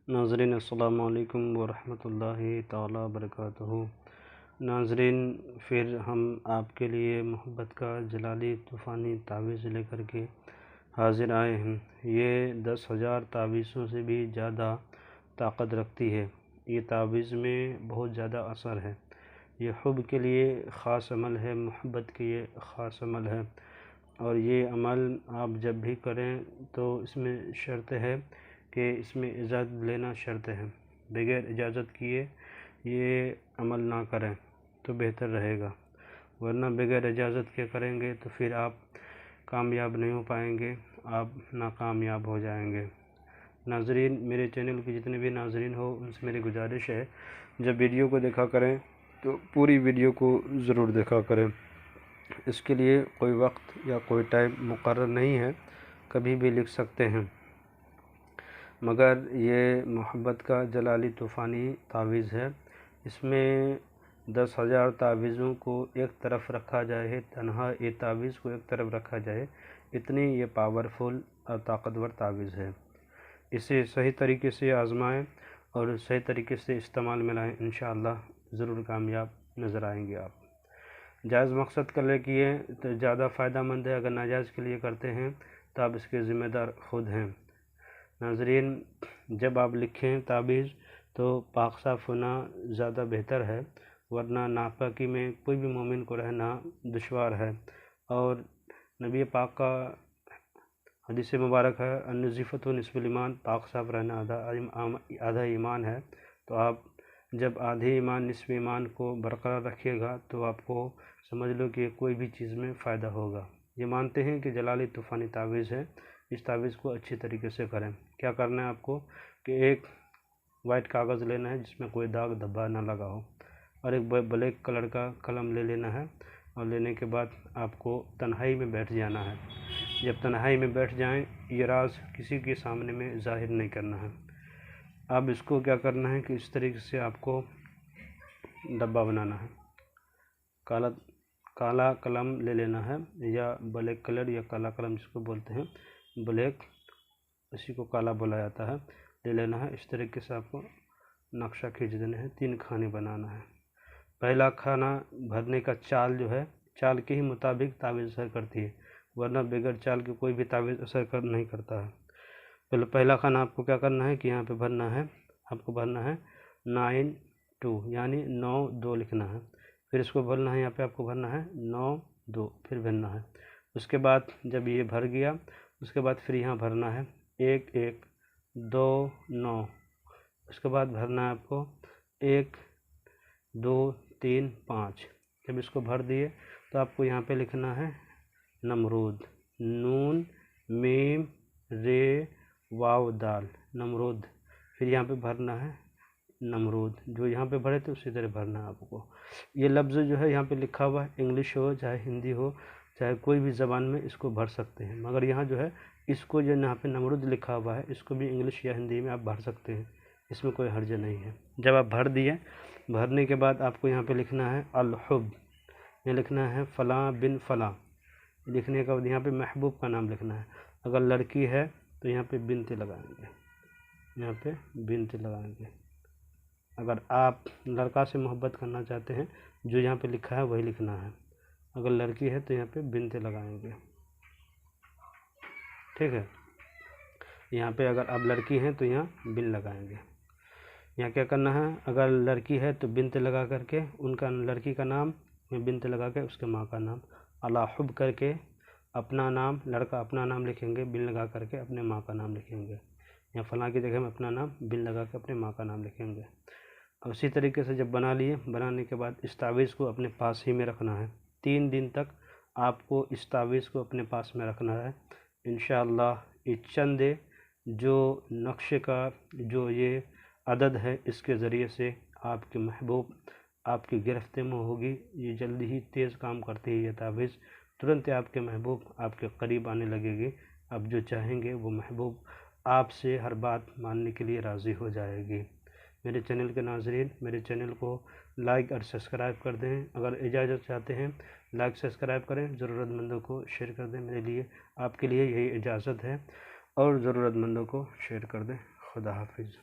नाज़रीन अस्सलामु अलैकुम वरहमतुल्लाहि ताला बरकातुहू। नाज़रीन, फिर हम आपके लिए मोहब्बत का जलाली तूफ़ानी तावीज़ लेकर के हाज़िर आए हैं। ये 10,000 तावीज़ों से भी ज़्यादा ताकत रखती है। ये तावीज़ में बहुत ज़्यादा असर है। ये हुब के लिए ख़ास अमल है, मोहब्बत के लिए ख़ास अमल है। और ये अमल आप जब भी करें तो इसमें शर्त है कि इसमें इजाज़त लेना शर्त है। बग़ैर इजाज़त किए ये अमल ना करें तो बेहतर रहेगा, वरना बग़ैर इजाज़त के करेंगे तो फिर आप कामयाब नहीं हो पाएंगे, आप नाकामयाब हो जाएंगे। नाज़रीन, मेरे चैनल के जितने भी नाज़रीन हो उनसे मेरी गुजारिश है, जब वीडियो को देखा करें तो पूरी वीडियो को ज़रूर देखा करें। इसके लिए कोई वक्त या कोई टाइम मुकर्रर नहीं है, कभी भी लिख सकते हैं। मगर ये मोहब्बत का जलाली तूफ़ानी तावीज़ है। इसमें 10,000 तावीज़ों को एक तरफ रखा जाए, तन्हा ये तावीज़ को एक तरफ रखा जाए, इतनी ये पावरफुल और ताकतवर तावीज़ है। इसे सही तरीके से आज़माएं और सही तरीके से इस्तेमाल में लाएँ, इंशाअल्लाह ज़रूर कामयाब नज़र आएंगे आप। जायज़ मकसद के लिए किए तो ज़्यादा फ़ायदा मंद है, अगर नाजायज़ के लिए करते हैं तो आप इसके ज़िम्मेदार ख़ुद हैं। नाज़रीन, जब आप लिखें तावीज़ तो पाक साफ़ होना ज़्यादा बेहतर है, वरना नापाकी में कोई भी मोमिन को रहना दुश्वार है। और नबी पाक का हदीस मुबारक है, अन-नज़ीफ़तु निस्फ़ुल ईमान, पाक साफ़ रहना आधा ईमान है। तो आप जब आधे ईमान निस्फ़ ईमान को बरकरार रखिएगा तो आपको समझ लो कि कोई भी चीज़ में फ़ायदा होगा। ये मानते हैं कि जलाली तूफ़ानी तावीज़ है। इस तावीज़ को अच्छी तरीके से करें। क्या करना है आपको कि एक वाइट कागज़ लेना है जिसमें कोई दाग धब्बा ना लगा हो, और एक ब्लैक कलर का कलम ले लेना है। और लेने के बाद आपको तन्हाई में बैठ जाना है। जब तन्हाई में बैठ जाएं, ये राज किसी के सामने में ज़ाहिर नहीं करना है। अब इसको क्या करना है कि इस तरीके से आपको डब्बा बनाना है। काला कलम ले लेना है, या ब्लैक कलर या काला कलम जिसको बोलते हैं, ब्लैक इसी को काला बोला जाता है, ले लेना है। इस तरीके से आपको नक्शा खींच देना है। 3 खाने बनाना है। पहला खाना भरने का चाल जो है, चाल के ही मुताबिक तावीज़ असर करती है, वरना बगैर चाल के कोई भी तावीज़ असर नहीं करता है। पहला खाना आपको क्या करना है कि यहाँ पे भरना है, आपको भरना है 9-2, यानी 9-2 लिखना है। फिर इसको भरना है, यहाँ पे आपको भरना है 9-2, फिर भरना है। उसके बाद जब ये भर गया, उसके बाद फिर यहाँ भरना है 1-1-2-9। उसके बाद भरना है आपको 1-2-3-5। जब इसको भर दिए तो आपको यहाँ पे लिखना है नमरूद, नून मीम रे वाव दाल, नमरूद। फिर यहाँ पे भरना है नमरूद, जो यहाँ पे भरे थे उसी तरह भरना है आपको। ये लफ्ज़ जो है यहाँ पे लिखा हुआ है, इंग्लिश हो चाहे हिंदी हो चाहे कोई भी ज़बान में इसको भर सकते हैं, मगर यहाँ जो है इसको जो यहाँ पे नमरूद लिखा हुआ है, इसको भी इंग्लिश या हिंदी में आप भर सकते हैं, इसमें कोई हर्ज नहीं है। जब आप भर दिए, भरने के बाद आपको यहाँ पे लिखना है अल-हुब, ये लिखना है फ़लाँ बिन फ़लाँ। लिखने के बाद यहाँ पे महबूब का नाम लिखना है। अगर लड़की है तो यहाँ पे बिनते लगाएंगे, यहाँ पे बिनते लगाएंगे। अगर आप लड़का से मोहब्बत करना चाहते हैं, जो यहाँ पे लिखा है वही लिखना है। अगर लड़की है तो यहाँ पे बिनते लगाएंगे, ठीक है। यहाँ पे अगर आप लड़की हैं तो यहाँ बिन लगाएंगे। यहाँ क्या करना है, अगर लड़की है तो बिनते लगा करके उनका लड़की का नाम में बिनते लगा के उसके माँ का नाम, अला हुब करके अपना नाम, लड़का अपना नाम लिखेंगे, बिन लगा करके अपने माँ का नाम लिखेंगे। यहाँ फलां की जगह में अपना नाम बिन लगा के अपने माँ का नाम लिखेंगे। अब इसी तरीके से जब बना लिए, बनाने के बाद इस तावीज़ को अपने पास ही में रखना है। 3 दिन तक आपको इस तावीज़ को अपने पास में रखना है। इंशाअल्लाह ये चंद जो नक्शे का जो ये अदद है, इसके ज़रिए से आपके महबूब आपकी गिरफ्त में होगी। ये जल्दी ही तेज़ काम करती है ये तावीज़, तुरंत आपके महबूब आपके करीब आने लगेगी। आप जो चाहेंगे वो महबूब आपसे हर बात मानने के लिए राज़ी हो जाएगी। मेरे चैनल के नाज़रीन, मेरे चैनल को लाइक और सब्सक्राइब कर दें। अगर इजाज़त चाहते हैं लाइक सब्सक्राइब करें, ज़रूरतमंदों को शेयर कर दें। मेरे लिए आपके लिए यही इजाज़त है, और ज़रूरतमंदों को शेयर कर दें। खुदा हाफिज़।